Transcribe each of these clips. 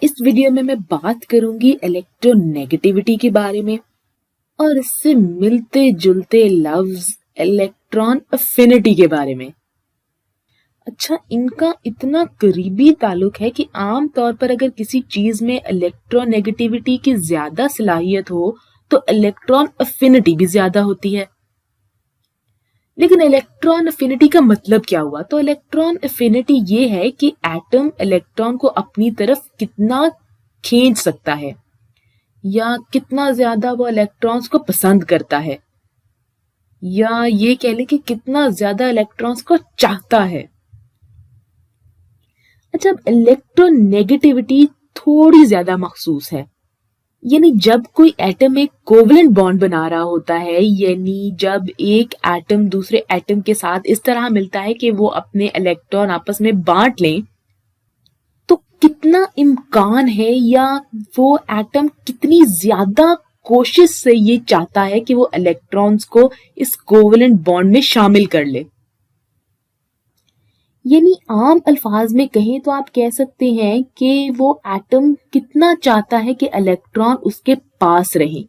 इस वीडियो में मैं बात करूंगी इलेक्ट्रोनेगेटिविटी के बारे में और इससे मिलते जुलते लफ्ज इलेक्ट्रॉन अफिनिटी के बारे में। अच्छा, इनका इतना करीबी ताल्लुक है कि आम तौर पर अगर किसी चीज में इलेक्ट्रोनेगेटिविटी की ज्यादा सलाहियत हो तो इलेक्ट्रॉन अफिनिटी भी ज्यादा होती है। लेकिन इलेक्ट्रॉन अफिनिटी का मतलब क्या हुआ? तो इलेक्ट्रॉन अफिनिटी ये है कि एटम इलेक्ट्रॉन को अपनी तरफ कितना खींच सकता है या कितना ज्यादा वो इलेक्ट्रॉन्स को पसंद करता है, या ये कह लें कि कितना ज्यादा इलेक्ट्रॉन्स को चाहता है। अच्छा, अब इलेक्ट्रोनेगेटिविटी थोड़ी ज्यादा मखसूस है, यानी जब कोई एटम एक कोवलेंट बॉन्ड बना रहा होता है, यानी जब एक एटम दूसरे एटम के साथ इस तरह मिलता है कि वो अपने इलेक्ट्रॉन आपस में बांट लें, तो कितना इम्कान है या वो एटम कितनी ज्यादा कोशिश से ये चाहता है कि वो इलेक्ट्रॉन्स को इस कोवलेंट बॉन्ड में शामिल कर ले। यानी आम अल्फाज में कहें तो आप कह सकते हैं कि वो एटम कितना चाहता है कि इलेक्ट्रॉन उसके पास रहे।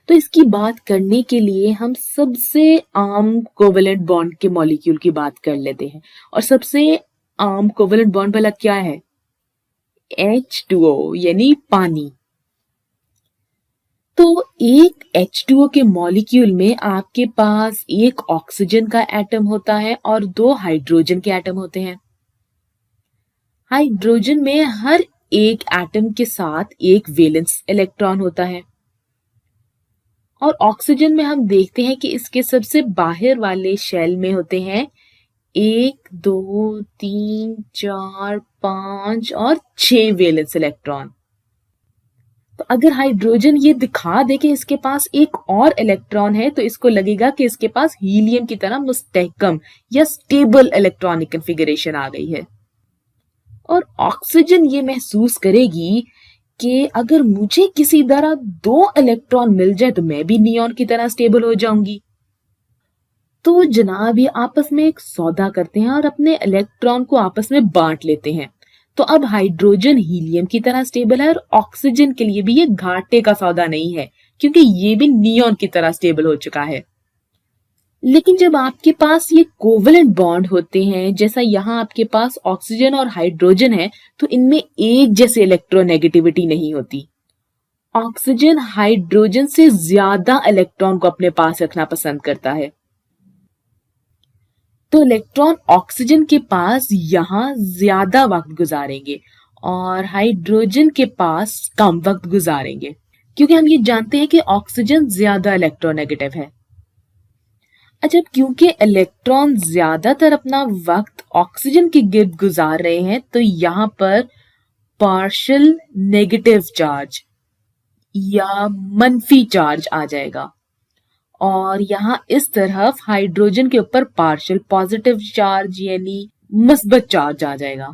तो इसकी बात करने के लिए हम सबसे आम कोवेलेंट बॉन्ड के मॉलिक्यूल की बात कर लेते हैं। और सबसे आम कोवेलेंट बॉन्ड भला क्या है? H2O यानी पानी। तो एक H2O के मॉलिक्यूल में आपके पास एक ऑक्सीजन का एटम होता है और दो हाइड्रोजन के एटम होते हैं। हाइड्रोजन में हर एक एटम के साथ एक वैलेंस इलेक्ट्रॉन होता है और ऑक्सीजन में हम देखते हैं कि इसके सबसे बाहर वाले शेल में होते हैं 1, 2, 3, 4, 5 और 6 वैलेंस इलेक्ट्रॉन। तो अगर हाइड्रोजन ये दिखा दे कि इसके पास एक और इलेक्ट्रॉन है तो इसको लगेगा कि इसके पास हीलियम की तरह मुस्तहकम या स्टेबल इलेक्ट्रॉनिक कॉन्फ़िगरेशन आ गई है। और ऑक्सीजन ये महसूस करेगी कि अगर मुझे किसी तरह 2 इलेक्ट्रॉन मिल जाए तो मैं भी नियॉन की तरह स्टेबल हो जाऊंगी। तो जनाब, ये आपस में एक सौदा करते हैं और अपने इलेक्ट्रॉन को आपस में बांट लेते हैं। तो अब हाइड्रोजन हीलियम की तरह स्टेबल है और ऑक्सीजन के लिए भी ये घाटे का सौदा नहीं है, क्योंकि ये भी नियॉन की तरह स्टेबल हो चुका है। लेकिन जब आपके पास ये कोवेलेंट बॉन्ड होते हैं, जैसा यहाँ आपके पास ऑक्सीजन और हाइड्रोजन है, तो इनमें एक जैसे इलेक्ट्रोनेगेटिविटी नहीं होती। ऑक्सीजन हाइड्रोजन से ज्यादा इलेक्ट्रॉन को अपने पास रखना पसंद करता है। तो इलेक्ट्रॉन ऑक्सीजन के पास यहाँ ज्यादा वक्त गुजारेंगे और हाइड्रोजन के पास कम वक्त गुजारेंगे, क्योंकि हम ये जानते हैं कि ऑक्सीजन ज्यादा इलेक्ट्रोनेगेटिव है। अच्छा, क्योंकि इलेक्ट्रॉन ज्यादातर अपना वक्त ऑक्सीजन के गिर्द गुजार रहे हैं, तो यहाँ पर पार्शियल नेगेटिव चार्ज या मनफी चार्ज आ जाएगा और यहाँ इस तरफ हाइड्रोजन के ऊपर पार्शियल पॉजिटिव चार्ज यानी मस्बत चार्ज आ जाएगा।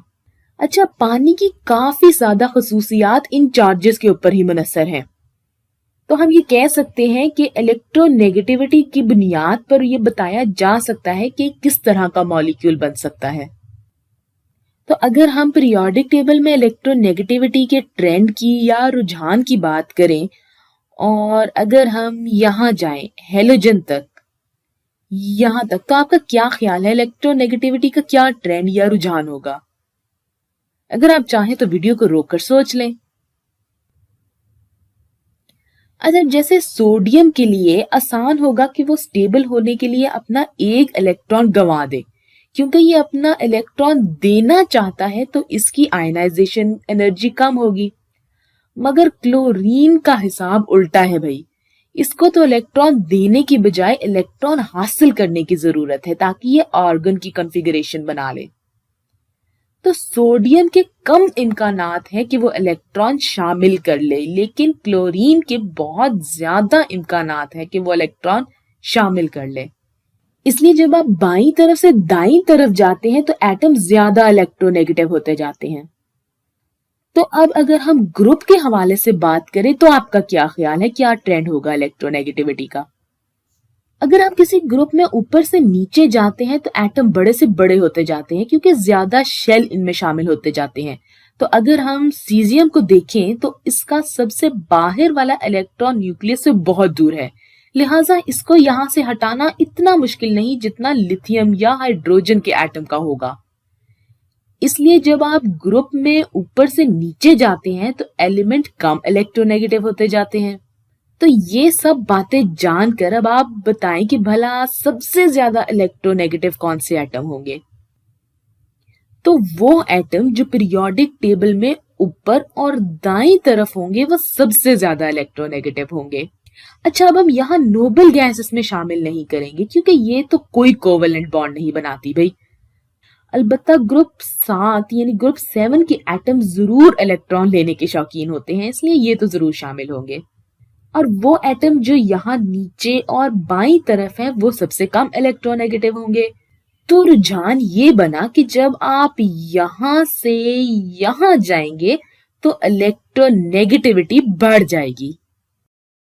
अच्छा, पानी की काफी ज्यादा खसूसियात इन चार्जेस के ऊपर ही मुनहसर हैं। तो हम ये कह सकते हैं कि इलेक्ट्रोनेगेटिविटी की बुनियाद पर यह बताया जा सकता है कि किस तरह का मॉलिक्यूल बन सकता है। तो अगर हम पीरियोडिक टेबल में इलेक्ट्रोनेगेटिविटी के ट्रेंड की या रुझान की बात करें और अगर हम यहाँ जाएं हेलोजन तक, यहाँ तक, तो आपका क्या ख्याल है इलेक्ट्रोनेगेटिविटी का क्या ट्रेंड या रुझान होगा? अगर आप चाहें तो वीडियो को रोककर सोच लें। अच्छा, जैसे सोडियम के लिए आसान होगा कि वो स्टेबल होने के लिए अपना एक इलेक्ट्रॉन गंवा दे, क्योंकि ये अपना इलेक्ट्रॉन देना चाहता है तो इसकी आयनाइजेशन एनर्जी कम होगी। मगर क्लोरीन का हिसाब उल्टा है भाई, इसको तो इलेक्ट्रॉन देने की बजाय इलेक्ट्रॉन हासिल करने की जरूरत है ताकि ये ऑर्गन की कॉन्फ़िगरेशन बना ले। तो सोडियम के कम इम्कानात हैं कि वो इलेक्ट्रॉन शामिल कर ले, लेकिन क्लोरीन के बहुत ज्यादा इम्कानात हैं कि वो इलेक्ट्रॉन शामिल कर ले। इसलिए जब आप बाईं तरफ से दाईं तरफ जाते हैं तो एटम ज्यादा इलेक्ट्रोनेगेटिव होते जाते हैं। तो अब अगर हम ग्रुप के हवाले से बात करें तो आपका क्या ख्याल है, क्या ट्रेंड होगा इलेक्ट्रोनेगेटिविटी का? अगर आप किसी ग्रुप में ऊपर से नीचे जाते हैं तो एटम बड़े से बड़े होते जाते हैं, क्योंकि ज्यादा शेल इनमें शामिल होते जाते हैं। तो अगर हम सीजियम को देखें तो इसका सबसे बाहर वाला इलेक्ट्रॉन न्यूक्लियस से बहुत दूर है, लिहाजा इसको यहाँ से हटाना इतना मुश्किल नहीं जितना लिथियम या हाइड्रोजन के एटम का होगा। इसलिए जब आप ग्रुप में ऊपर से नीचे जाते हैं तो एलिमेंट कम इलेक्ट्रोनेगेटिव होते जाते हैं। तो ये सब बातें जानकर अब आप बताएं कि भला सबसे ज्यादा इलेक्ट्रोनेगेटिव कौन से एटम होंगे। तो वो एटम जो पीरियोडिक टेबल में ऊपर और दाईं तरफ होंगे वो सबसे ज्यादा इलेक्ट्रोनेगेटिव होंगे। अच्छा, अब हम यहाँ नोबल गैस इसमें शामिल नहीं करेंगे क्योंकि ये तो कोई कोवेलेंट बॉन्ड नहीं बनाती भाई। अलबत्ता ग्रुप 7 यानी ग्रुप 7 के एटम जरूर इलेक्ट्रॉन लेने के शौकीन होते हैं, इसलिए ये तो जरूर शामिल होंगे। और वो एटम जो यहाँ नीचे और बाईं तरफ है वो सबसे कम इलेक्ट्रोनेगेटिव होंगे। तो रुझान ये बना कि जब आप यहाँ से यहाँ जाएंगे तो इलेक्ट्रोनेगेटिविटी बढ़ जाएगी।